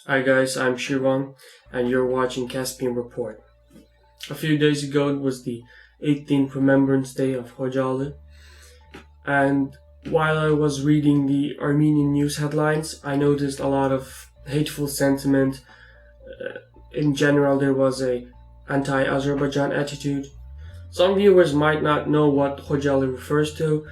Hi guys, I'm Shirvan and you're watching Caspian Report. A few days ago it was the 18th Remembrance Day of Khojaly, and while I was reading the Armenian news headlines, I noticed a lot of hateful sentiment. In general, there was a anti-Azerbaijan attitude. Some viewers might not know what Khojaly refers to,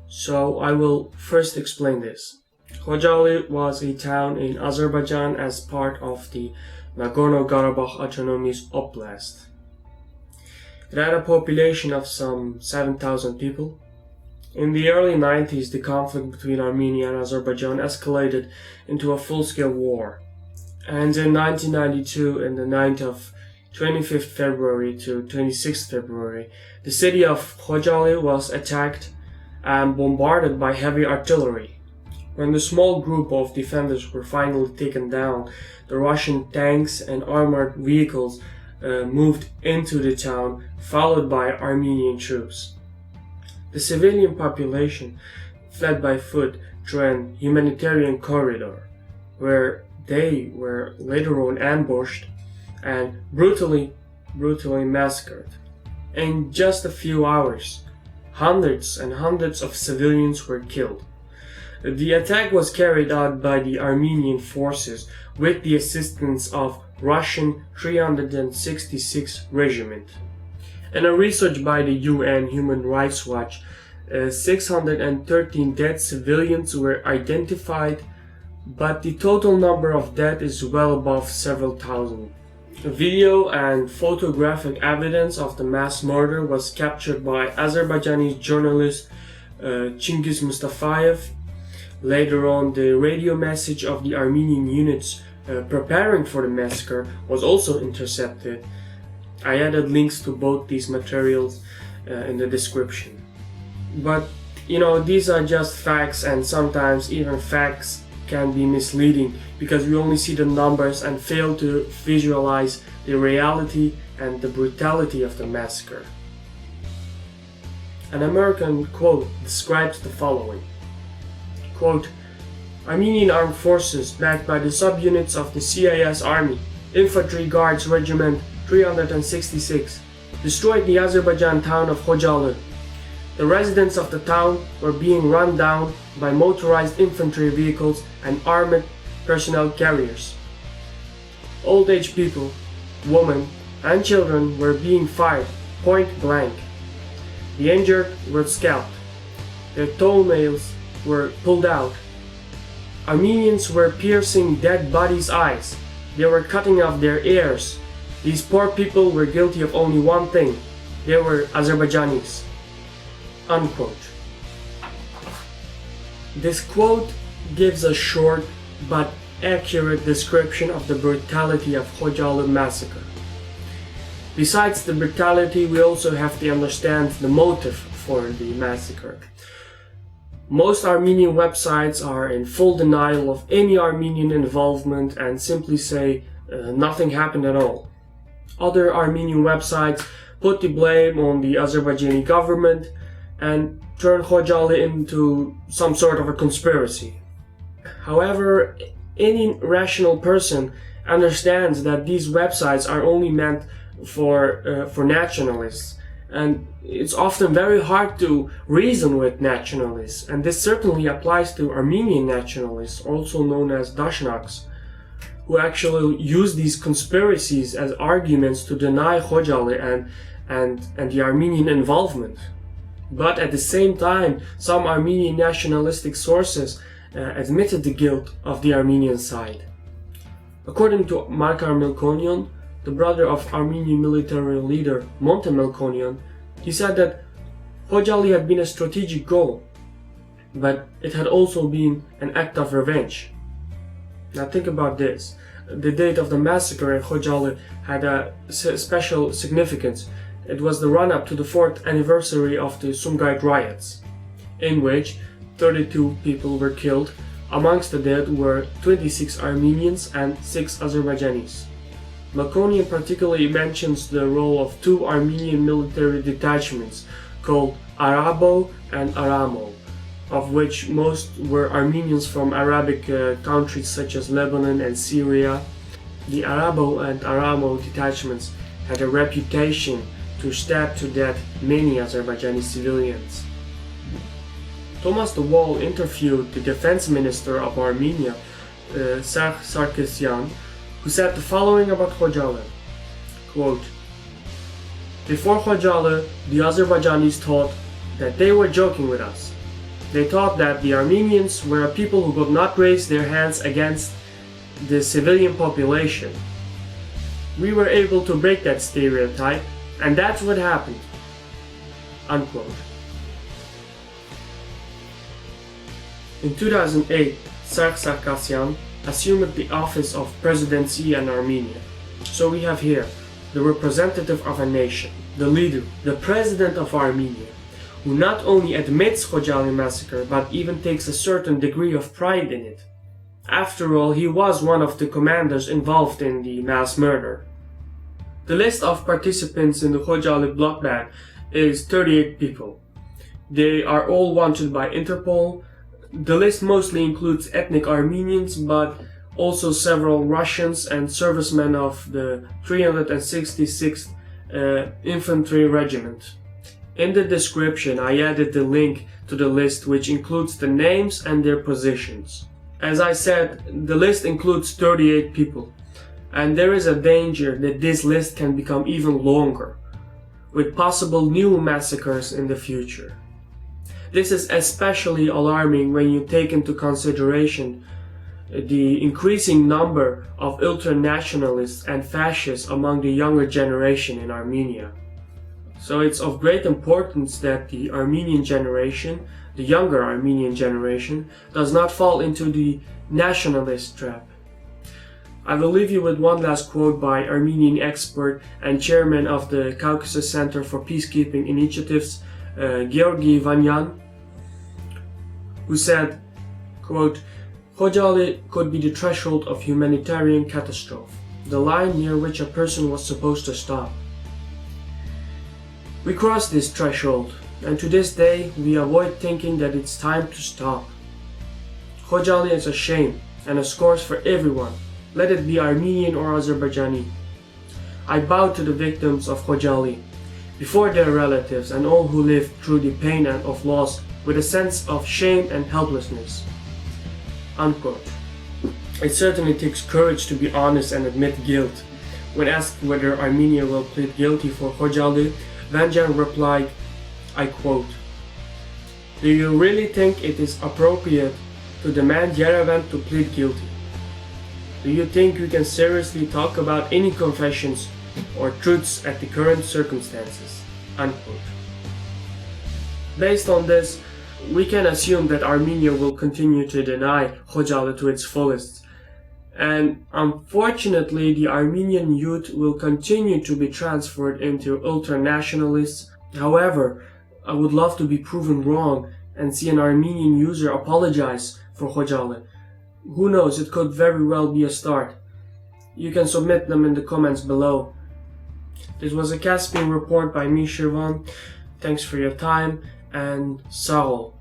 so I will first explain this. Khojaly was a town in Azerbaijan as part of the Nagorno-Karabakh Autonomous Oblast. It had a population of some 7,000 people. In the early 90s, the conflict between Armenia and Azerbaijan escalated into a full-scale war. And in 1992, in the night of 25th February to 26th February, the city of Khojaly was attacked and bombarded by heavy artillery. When the small group of defenders were finally taken down, the Russian tanks and armored vehicles moved into the town, followed by Armenian troops. The civilian population fled by foot through an humanitarian corridor, where they were later on ambushed and brutally massacred. In just a few hours, hundreds and hundreds of civilians were killed. The attack was carried out by the Armenian forces with the assistance of Russian 366 Regiment. In a research by the UN Human Rights Watch, 613 dead civilians were identified, but the total number of dead is well above several thousand. Video and photographic evidence of the mass murder was captured by Azerbaijani journalist Chingiz Mustafayev. Later on, the radio message of the Armenian units preparing for the massacre was also intercepted. I added links to both these materials in the description. But, these are just facts, and sometimes even facts can be misleading because we only see the numbers and fail to visualize the reality and the brutality of the massacre. An American quote describes the following. Quote, Armenian armed forces backed by the subunits of the CIS Army, Infantry Guards Regiment 366, destroyed the Azerbaijan town of Khojaly. The residents of the town were being run down by motorized infantry vehicles and armored personnel carriers. Old-aged people, women, and children were being fired point blank. The injured were scalped. Their toenails were pulled out. Armenians were piercing dead bodies' eyes. They were cutting off their ears. These poor people were guilty of only one thing. They were Azerbaijanis. Unquote. This quote gives a short but accurate description of the brutality of Khojaly massacre. Besides the brutality, we also have to understand the motive for the massacre. Most Armenian websites are in full denial of any Armenian involvement and simply say nothing happened at all. Other Armenian websites put the blame on the Azerbaijani government and turn Khojaly into some sort of a conspiracy. However, any rational person understands that these websites are only meant for nationalists, and it's often very hard to reason with nationalists, and this certainly applies to Armenian nationalists, also known as Dashnaks, who actually use these conspiracies as arguments to deny Khojaly and the Armenian involvement. But at the same time, some Armenian nationalistic sources admitted the guilt of the Armenian side. According to Markar Melkonian, the brother of Armenian military leader Monte Melkonian, he said that Khojaly had been a strategic goal, but it had also been an act of revenge. Now think about this. The date of the massacre in Khojaly had a special significance. It was the run-up to the 4th anniversary of the Sumgait riots, in which 32 people were killed. Amongst the dead were 26 Armenians and 6 Azerbaijanis. Melkonian particularly mentions the role of 2 Armenian military detachments called Arabo and Aramo, of which most were Armenians from Arabic countries such as Lebanon and Syria. The Arabo and Aramo detachments had a reputation to stab to death many Azerbaijani civilians. Thomas de Waal interviewed the defense minister of Armenia, Sarkisyan, who said the following about Khojaly. Quote, "Before Khojaly, the Azerbaijanis thought that they were joking with us. They thought that the Armenians were a people who could not raise their hands against the civilian population. We were able to break that stereotype, and that's what happened." Unquote. In 2008, Sarkisyan assumed the office of presidency in Armenia. So we have here the representative of a nation, the leader, the president of Armenia, who not only admits Khojaly massacre but even takes a certain degree of pride in it. After all, he was one of the commanders involved in the mass murder. The list of participants in the Khojaly bloodbath is 38 people. They are all wanted by Interpol. The list mostly includes ethnic Armenians, but also several Russians and servicemen of the 366th Infantry Regiment. In the description, I added the link to the list, which includes the names and their positions. As I said, the list includes 38 people, and there is a danger that this list can become even longer, with possible new massacres in the future. This is especially alarming when you take into consideration the increasing number of ultranationalists and fascists among the younger generation in Armenia. So it's of great importance that the Armenian generation, the younger Armenian generation, does not fall into the nationalist trap. I will leave you with one last quote by Armenian expert and chairman of the Caucasus Center for Peacekeeping Initiatives, Georgi Vanyan, who said, quote, "Khojaly could be the threshold of humanitarian catastrophe, the line near which a person was supposed to stop. We crossed this threshold, and to this day we avoid thinking that it's time to stop. Khojaly is a shame and a scourge for everyone, let it be Armenian or Azerbaijani. I bow to the victims of Khojaly, before their relatives and all who lived through the pain of loss with a sense of shame and helplessness." Unquote. It certainly takes courage to be honest and admit guilt. When asked whether Armenia will plead guilty for Khojaly, Vanyan replied, I quote, "Do you really think it is appropriate to demand Yerevan to plead guilty? Do you think we can seriously talk about any confessions or truths at the current circumstances?" Unquote. Based on this, we can assume that Armenia will continue to deny Khojaly to its fullest. And unfortunately, the Armenian youth will continue to be transferred into ultranationalists. However, I would love to be proven wrong and see an Armenian user apologize for Khojaly. Who knows, it could very well be a start. You can submit them in the comments below. This was a Caspian report by me, Shirvan. Thanks for your time, and Sağ ol.